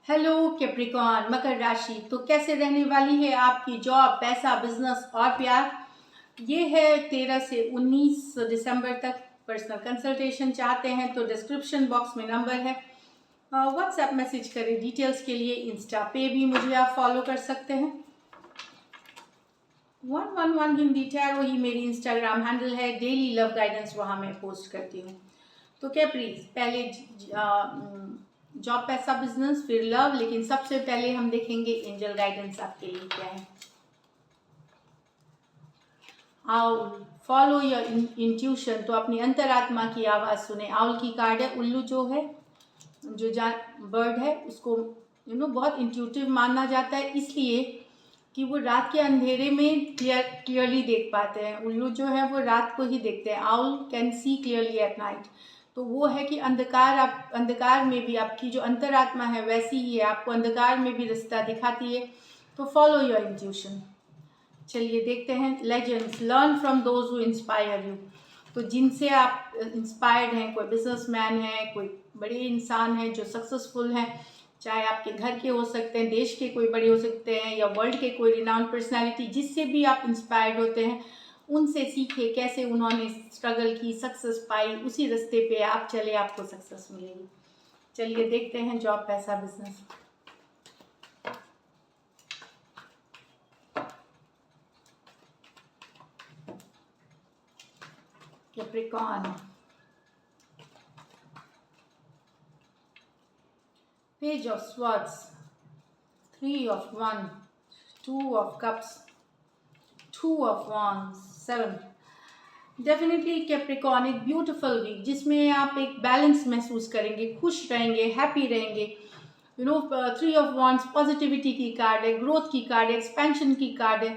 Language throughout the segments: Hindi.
हेलो कैप्रिकॉन मकर राशि। तो कैसे रहने वाली है आपकी जॉब, पैसा, बिजनेस और प्यार। ये है 13 से 19 दिसंबर तक। पर्सनल कंसल्टेशन चाहते हैं तो डिस्क्रिप्शन बॉक्स में नंबर है, व्हाट्सएप मैसेज करें डिटेल्स के लिए। इंस्टा पे भी मुझे आप फॉलो कर सकते हैं। 111 हिंदी टैरो ही मेरी इंस्टाग्राम हैंडल है। डेली लव गाइडेंस वहाँ मैं पोस्ट करती हूँ। तो कैप्रीज, पहले जॉब, पैसा, बिजनेस, फिर लव, लेकिन सबसे पहले हम देखेंगे एंजल गाइडेंस आपके लिए क्या है। आउल, फॉलो योर इंट्यूशन, तो अपनी अंतरात्मा की आवाज़ सुने। आउल की कार्ड है। उल्लू जो है, जो बर्ड है, उसको बहुत इंट्यूटिव माना जाता है, इसलिए कि वो रात के अंधेरे में क्लियरली देख पाते हैं। उल्लू जो है वो रात को ही देखते हैं। Owl can see clearly at night. तो वो है कि अंधकार में भी आपकी जो अंतरात्मा है वैसी ही है, आपको अंधकार में भी रास्ता दिखाती है। तो फॉलो योर इंट्यूशन। चलिए देखते हैं legends. Learn from those who inspire you. तो जिनसे आप इंस्पायर्ड हैं, कोई बिजनेसमैन है, कोई बड़े इंसान है जो सक्सेसफुल हैं, चाहे आपके घर के हो सकते हैं, देश के कोई बड़े हो सकते हैं, या वर्ल्ड के कोई रिनाउंड पर्सनालिटी, जिससे भी आप इंस्पायर्ड होते हैं उनसे सीखे कैसे उन्होंने स्ट्रगल की, सक्सेस पाई। उसी रास्ते पे आप चले, आपको सक्सेस मिलेगी। चलिए देखते हैं जॉब, पैसा, business. Capricorn, page of swords, 3 of Wands, 2 of Cups, 2 of Wands, 7। Definitely Capricorn, एक ब्यूटीफुल वीक जिसमें आप एक बैलेंस महसूस करेंगे, खुश रहेंगे, हैप्पी रहेंगे। 3 of Wands पॉजिटिविटी की कार्ड है, ग्रोथ की कार्ड है, एक्सपेंशन की कार्ड है,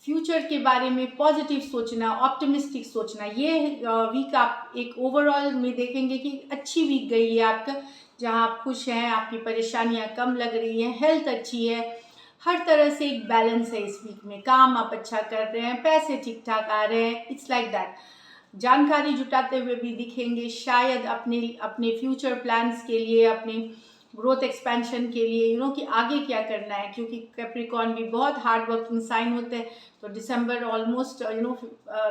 फ्यूचर के बारे में पॉजिटिव सोचना, ऑप्टिमिस्टिक सोचना। ये वीक आप एक ओवरऑल में देखेंगे कि अच्छी वीक गई है आपका, जहां आप खुश हैं, आपकी परेशानियां कम लग रही हैं, हेल्थ अच्छी है, हर तरह से एक बैलेंस है इस वीक में। काम आप अच्छा कर रहे हैं, पैसे ठीक ठाक आ रहे हैं, इट्स लाइक दैट। जानकारी जुटाते हुए भी दिखेंगे, शायद अपने अपने फ्यूचर प्लान्स के लिए, अपने ग्रोथ एक्सपेंशन के लिए, कि आगे क्या करना है, क्योंकि कैप्रिकॉर्न भी बहुत हार्ड वर्किंग साइन होते हैं। तो दिसंबर ऑलमोस्ट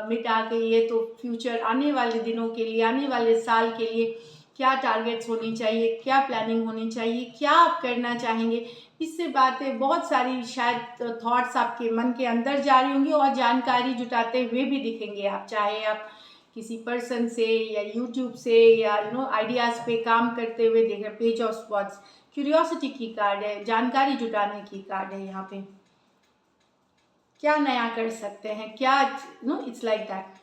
मिड आ गई है, तो फ्यूचर आने वाले दिनों के लिए, आने वाले साल के लिए क्या टारगेट्स होनी चाहिए, क्या प्लानिंग होनी चाहिए, क्या आप करना चाहेंगे, इससे बातें बहुत सारी शायद थॉट्स आपके मन के अंदर जा रही होंगी, और जानकारी जुटाते हुए भी दिखेंगे आप, चाहे आप किसी पर्सन से या यूट्यूब से या आइडियाज़ पे काम करते हुए देख रहे। पेज ऑफ स्वॉर्ड्स क्यूरियोसिटी की कार्ड है, जानकारी जुटाने की कार्ड है। यहाँ पे क्या नया कर सकते हैं, क्या it's like that.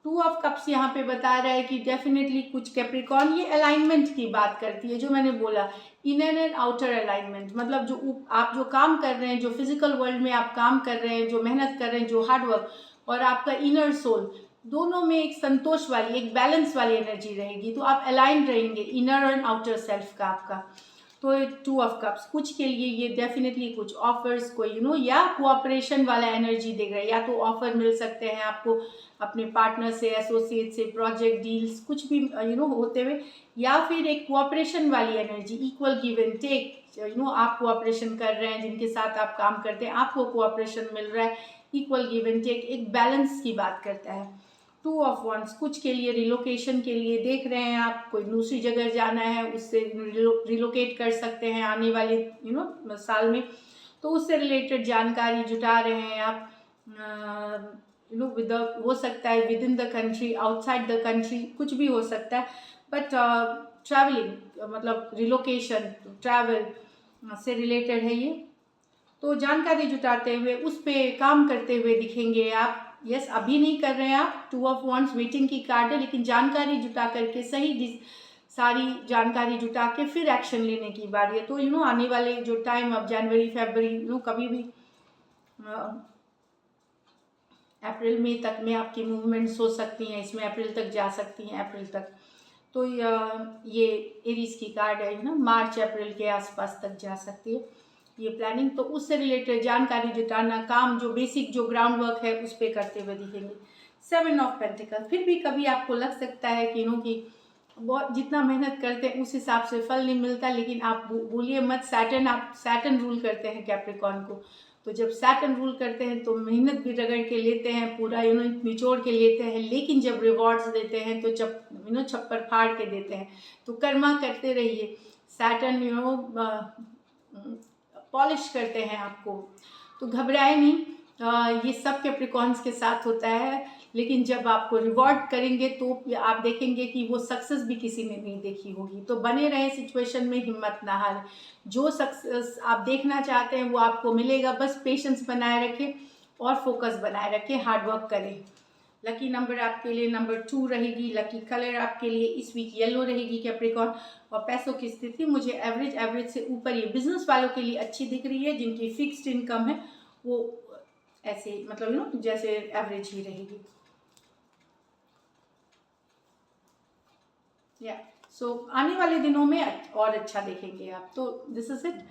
2 of cups यहाँ पे बता रहा है कि डेफिनेटली कुछ कैप्रिकॉर्न, ये अलाइनमेंट की बात करती है, जो मैंने बोला इनर एंड आउटर अलाइनमेंट। मतलब जो आप जो काम कर रहे हैं, जो फिजिकल वर्ल्ड में आप काम कर रहे हैं, जो मेहनत कर रहे हैं, जो हार्डवर्क, और आपका इनर सोल, दोनों में एक संतोष वाली, एक बैलेंस वाली एनर्जी रहेगी। तो आप अलाइन रहेंगे इनर एंड आउटर सेल्फ का आपका। तो 2 ऑफ कप्स कुछ के लिए ये डेफिनेटली कुछ ऑफर्स, कोई या कोऑपरेशन वाला एनर्जी देख रहा है, या तो ऑफर मिल सकते हैं आपको अपने पार्टनर से, एसोसिएट से, प्रोजेक्ट डील्स कुछ भी होते हुए, या फिर एक कोऑपरेशन वाली energy, equal give and take. आप कोऑपरेशन कर रहे हैं, जिनके साथ आप काम करते हैं आपको कोऑपरेशन मिल रहा है, इक्वल गिव एंड टेक, एक बैलेंस की बात करता है। 2 ऑफ वंस कुछ के लिए रिलोकेशन के लिए देख रहे हैं आप, कोई दूसरी जगह जाना है, उससे रिलोकेट कर सकते हैं आने वाले साल में। तो उससे रिलेटेड जानकारी जुटा रहे हैं आप। विद हो सकता है with in the country, outside the country, कुछ भी हो सकता है, बट ट्रैवलिंग मतलब रिलोकेशन, ट्रैवल से रिलेटेड है ये। तो जानकारी जुटाते हुए उस पर काम करते हुए दिखेंगे आप। यस, अभी नहीं कर रहे हैं आप। 2 ऑफ वॉन्ड्स वेटिंग की कार्ड है, लेकिन जानकारी जुटा करके सही सारी जानकारी जुटा के फिर एक्शन लेने की बारी है। तो आने वाले जो टाइम, अब जनवरी, फरवरी, कभी भी अप्रैल मई तक में आपकी मूवमेंट्स हो सकती हैं, इसमें अप्रैल तक जा सकती हैं, अप्रैल तक। तो ये एरीज की कार्ड है मार्च अप्रैल के आसपास तक जा सकती है ये प्लानिंग। तो उससे रिलेटेड जानकारी जुटाना, काम जो बेसिक जो ग्राउंड वर्क है उस पर करते हुए दिखेंगे। 7 ऑफ पेंटिकल, फिर भी कभी आपको लग सकता है कि बहुत जितना मेहनत करते हैं उस हिसाब से फल नहीं मिलता, लेकिन आप भूलिए मत, सैटर्न रूल करते हैं कैप्रिकॉर्न को। तो जब सैटर्न रूल करते हैं तो मेहनत भी रगड़ के लेते हैं, पूरा निचोड़ के लेते हैं, लेकिन जब रिवॉर्ड्स देते हैं तो छप्पर फाड़ के देते हैं। तो कर्मा करते रहिए, सैटर्न पॉलिश करते हैं आपको। तो घबराए नहीं, ये सब कैप्रिकॉर्न्स के साथ होता है, लेकिन जब आपको रिवॉर्ड करेंगे तो आप देखेंगे कि वो सक्सेस भी किसी ने नहीं देखी होगी। तो बने रहे सिचुएशन में, हिम्मत ना हारें। जो सक्सेस आप देखना चाहते हैं वो आपको मिलेगा, बस पेशेंस बनाए रखें और फोकस बनाए रखें, हार्ड वर्क करें। लकी नंबर आपके लिए नंबर 2 रहेगी। लकी कलर आपके लिए इस वीक येलो रहेगी कैप्रिकॉर्न। और पैसों की स्थिति मुझे एवरेज से ऊपर, ये बिजनेस वालों के लिए अच्छी दिख रही है। जिनकी फिक्स्ड इनकम है वो ऐसे मतलब जैसे एवरेज ही रहेगी। सो आने वाले दिनों में और अच्छा देखेंगे आप। तो दिस इज इट।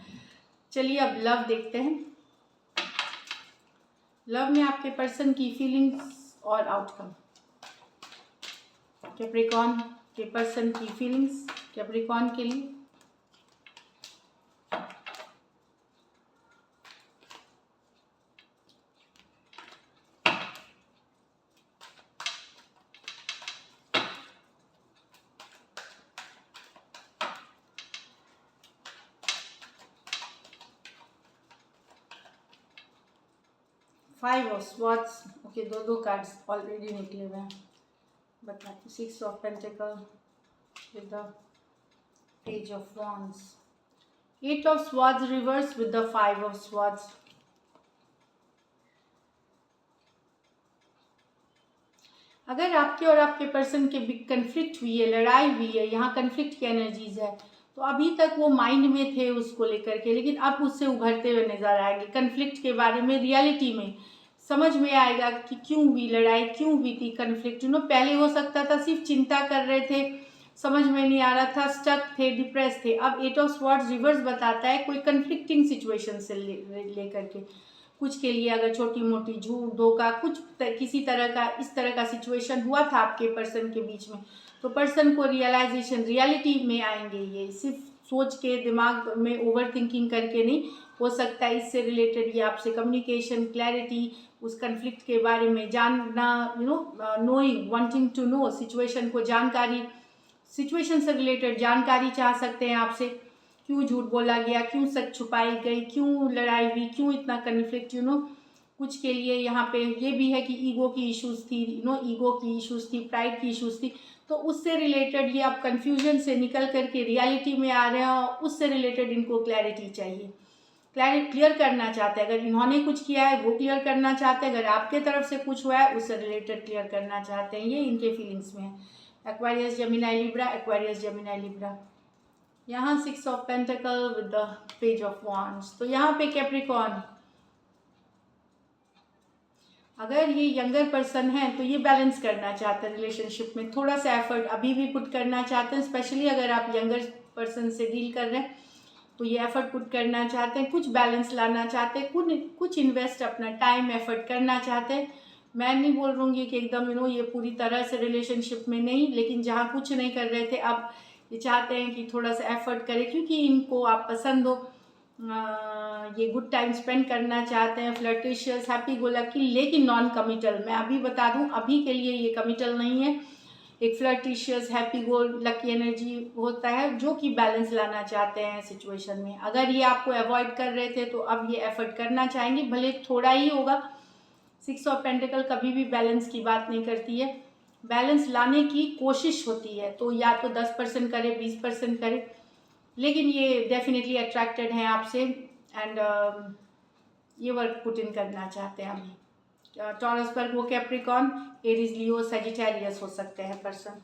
चलिए अब लव देखते हैं। लव में आपके पर्सन की फीलिंग्स और आउटकम। कैप्रिकॉर्न के पर्सन की फीलिंग्स कैप्रिकॉर्न के लिए। फाइव ऑफ स्वॉर्ड्स, ओके, दो कार्ड्स ऑलरेडी निकले हुए हैं। बताते 6 of pentacle with the page of wands, 8 of swords reverse with the 5 of swords. अगर आपके और आपके पर्सन के बीच कन्फ्लिक्ट हुई है, लड़ाई हुई है, यहाँ कन्फ्लिक्ट की एनर्जीज है, तो अभी तक वो माइंड में थे उसको लेकर के, लेकिन अब उससे उभरते हुए नजर आएंगे। कन्फ्लिक्ट के बारे में रियलिटी में समझ में आएगा कि क्यों हुई लड़ाई, क्यों हुई थी कन्फ्लिक्ट। पहले हो सकता था सिर्फ चिंता कर रहे थे, समझ में नहीं आ रहा था, स्टक थे, डिप्रेस थे। अब 8 ऑफ स्वॉर्ड्स रिवर्स बताता है कोई कन्फ्लिक्टिंग सिचुएशन से लेकर के कुछ के लिए, अगर छोटी मोटी झूठ धोखा कुछ किसी तरह का इस तरह का सिचुएशन हुआ था आपके पर्सन के बीच में, तो पर्सन को रियलाइजेशन, रियलिटी में आएंगे। ये सिर्फ सोच के दिमाग में ओवर थिंकिंग करके नहीं हो सकता है। इससे रिलेटेड ये आपसे कम्युनिकेशन, क्लैरिटी, उस कन्फ्लिक्ट के बारे में जानना, knowing, wanting to know situation को, जानकारी, सिचुएशन से रिलेटेड जानकारी चाह सकते हैं आपसे। क्यों झूठ बोला गया, क्यों सच छुपाई गई, क्यों लड़ाई हुई, क्यों इतना कन्फ्लिक्ट, कुछ के लिए यहाँ पे ये भी है कि ईगो की इश्यूज थी, ईगो की इश्यूज थी, प्राइड की इश्यूज थी। तो उससे रिलेटेड ये आप कन्फ्यूजन से निकल करके रियलिटी में आ रहे हैं और उससे रिलेटेड इनको क्लैरिटी चाहिए, क्लियर करना चाहते हैं। अगर इन्होंने कुछ किया है वो क्लियर करना चाहते हैं, अगर आपके तरफ से कुछ हुआ है उससे रिलेटेड क्लियर करना चाहते हैं। ये इनके फीलिंग्स में है। Aquarius Gemini Libra, Aquarius Gemini Libra. यहाँ 6 of pentacle with the page of wands. तो यहाँ पे कैप्रिकॉर्न, अगर ये यंगर पर्सन है तो ये बैलेंस करना चाहते हैं रिलेशनशिप में, थोड़ा सा एफर्ट अभी भी पुट करना चाहते हैं। स्पेशली अगर आप यंगर पर्सन से डील कर रहे हैं तो ये एफर्ट पुट करना चाहते हैं, कुछ बैलेंस लाना चाहते हैं, कुछ इन्वेस्ट अपना टाइम एफर्ट करना चाहते हैं। मैं नहीं बोल रही कि एकदम ये पूरी तरह से रिलेशनशिप में नहीं, लेकिन जहाँ कुछ नहीं कर रहे थे अब ये चाहते हैं कि थोड़ा सा एफर्ट करें, क्योंकि इनको आप पसंद हो। ये गुड टाइम स्पेंड करना चाहते हैं, फ्लर्टिशियस, हैप्पी गो लकी, लेकिन नॉन कमिटल। मैं अभी बता दूं अभी के लिए ये कमिटल नहीं है। एक फ्लर्टिशियस हैप्पी गो लकी एनर्जी होता है जो कि बैलेंस लाना चाहते हैं सिचुएशन में। अगर ये आपको अवॉइड कर रहे थे तो अब ये एफर्ट करना चाहेंगे, भले थोड़ा ही होगा। 6 ऑफ पेंटिकल कभी भी बैलेंस की बात नहीं करती है, बैलेंस लाने की कोशिश होती है। तो या तो 10% करे, 20% करे, लेकिन ये डेफिनेटली अट्रैक्टेड हैं आपसे एंड ये वर्क पुट इन करना चाहते हैं अभी। टॉरस पर वो कैप्रिकॉर्न, एरीज, लियो, सजिटेरियस हो सकते हैं पर्सन।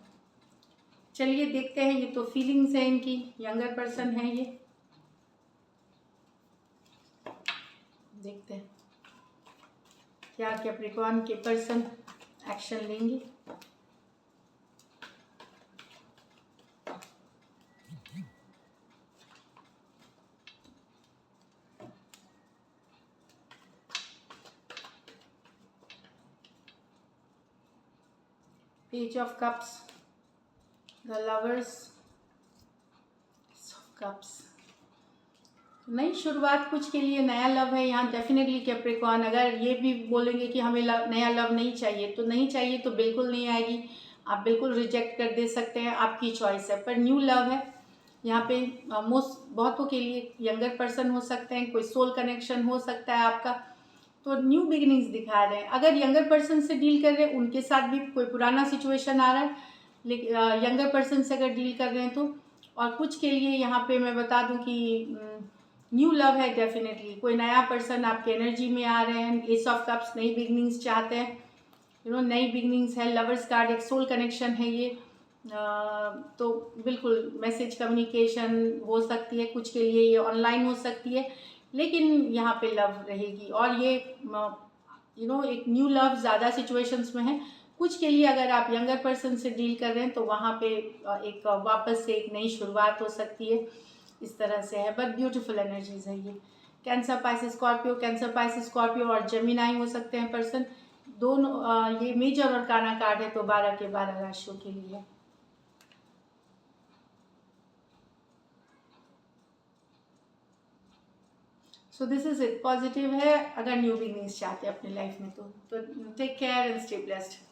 चलिए देखते हैं, ये तो फीलिंग्स है इनकी, यंगर पर्सन है ये। देखते हैं क्या कैप्रिकॉर्न के पर्सन एक्शन लेंगे। Page of cups, the lovers of cups. नई शुरुआत कुछ के लिए नया लव है यहाँ डेफिनेटली कैप्रिकॉर्न। अगर ये भी बोलेंगे कि हमें नया लव नहीं चाहिए तो नहीं चाहिए, तो बिल्कुल नहीं आएगी, आप बिल्कुल रिजेक्ट कर दे सकते हैं, आपकी चॉइस है। पर न्यू लव है यहाँ पे मोस्ट बहुतों के लिए, यंगर पर्सन हो सकते हैं, कोई सोल कनेक्शन हो सकता है आपका, तो न्यू बिगिनिंग्स दिखा रहे हैं। अगर यंगर पर्सन से डील कर रहे हैं उनके साथ भी कोई पुराना सिचुएशन आ रहा है, लेकिन यंगर पर्सन से अगर डील कर रहे हैं तो, और कुछ के लिए यहाँ पे मैं बता दूं कि न्यू लव है डेफिनेटली। कोई नया पर्सन आपके एनर्जी में आ रहे हैं, एस ऑफ कप्स नई बिगनिंग्स चाहते हैं, नई बिगनिंग्स है। लवर्स कार्ड एक सोल कनेक्शन है ये, तो बिल्कुल मैसेज कम्युनिकेशन हो सकती है, कुछ के लिए ये ऑनलाइन हो सकती है, लेकिन यहाँ पे लव रहेगी। और ये एक न्यू लव ज़्यादा सिचुएशंस में है। कुछ के लिए अगर आप यंगर पर्सन से डील कर रहे हैं तो वहाँ पे एक वापस से एक नई शुरुआत हो सकती है, इस तरह से है। बट ब्यूटीफुल एनर्जीज है ये। Cancer Pisces Scorpio, cancer Pisces Scorpio और जेमिनाई हो सकते हैं पर्सन दोनों। ये मेजर और काना कार्ड है, तो 12 के 12 राशियों के लिए। So this is it, positive है अगर न्यू बिगनिंग्स चाहते हैं अपनी लाइफ में तो take care and stay blessed.